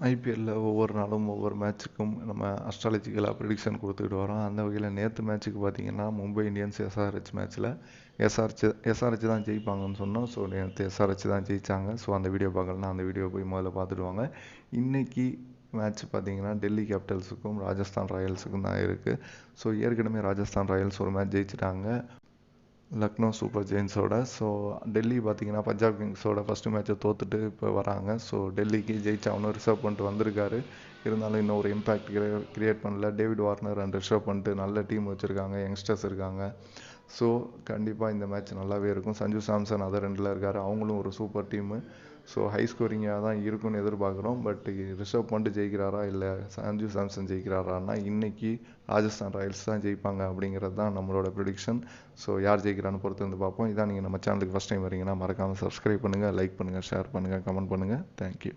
ஐபிஎல்ல ஒவ்வொரு நாளும் ஒவ்வொரு மேட்ச்சுக்கும் நம்ம அஸ்ட்ராலஜிக்கலாக ப்ரிடிக்ஷன் கொடுத்துக்கிட்டு வரோம். அந்த வகையில் நேற்று மேட்ச்சுக்கு பார்த்தீங்கன்னா மும்பை இந்தியன்ஸ் எஸ்ஆர்ஹெச் மேட்ச்சில் எஸ்ஆர்ஹெச் தான் ஜெயிப்பாங்கன்னு சொன்னோம். ஸோ நேற்று எஸ்ஆர்ஹெச் தான் ஜெயித்தாங்க. ஸோ அந்த வீடியோ பார்க்கலாம், அந்த வீடியோ போய் முதல்ல பார்த்துட்டு வாங்க. இன்றைக்கி மேட்ச் பார்த்தீங்கன்னா டெல்லி கேபிட்டல்ஸுக்கும் ராஜஸ்தான் ராயல்ஸுக்கும் தான் இருக்குது. ஸோ ஏற்கனவே ராஜஸ்தான் ராயல்ஸ் ஒரு மேட்ச் ஜெயிச்சிட்டாங்க லக்னோ சூப்பர் ஜெயின்ஸோட. ஸோ டெல்லி பார்த்தீங்கன்னா பஞ்சாப் கிங்ஸோட ஃபஸ்ட்டு மேட்ச்சை தோத்துட்டு இப்போ வராங்க. ஸோ டெல்லிக்கு ஜெயிச்சா அவனும் ரிசர்வ் பண்ணிட்டு வந்திருக்காரு. இருந்தாலும் இன்னும் ஒரு இம்பேக்ட் கிரியேட் பண்ணல. டேவிட் வார்னர் அண்ட் ரிஷப் பண்ணிட்டு நல்ல டீம் வச்சுருக்காங்க, யங்ஸ்டர்ஸ் இருக்காங்க. ஸோ கண்டிப்பாக இந்த மேட்ச் நல்லாவே இருக்கும். சஞ்சு சாம்சன் அதர் ரெண்டில் இருக்கார், அவங்களும் ஒரு சூப்பர் டீமு. ஸோ ஹை ஸ்கோரிங்காக தான் இருக்கும்னு எதிர்பார்க்குறோம். பட் ரிஷப் பண்ணிட்டு ஜெயிக்கிறாரா இல்லை சஞ்சு சாம்சன் ஜெயிக்கிறாரான்னா இன்றைக்கி ராஜஸ்தான் ராயல்ஸ் தான் ஜெயிப்பாங்க அப்படிங்கிறது தான் நம்மளோட ப்ரிடிக்ஷன். ஸோ யார் ஜெயிக்கிறான்னு பொறுத்து வந்து பார்ப்போம். இதான் நீங்கள் நம்ம சேனலுக்கு ஃபஸ்ட் டைம் வரீங்கன்னா மறக்காமல் சப்ஸ்கிரைப் பண்ணுங்கள், லைக் பண்ணுங்கள், ஷேர் பண்ணுங்கள், கமெண்ட் பண்ணுங்கள். தேங்க்யூ.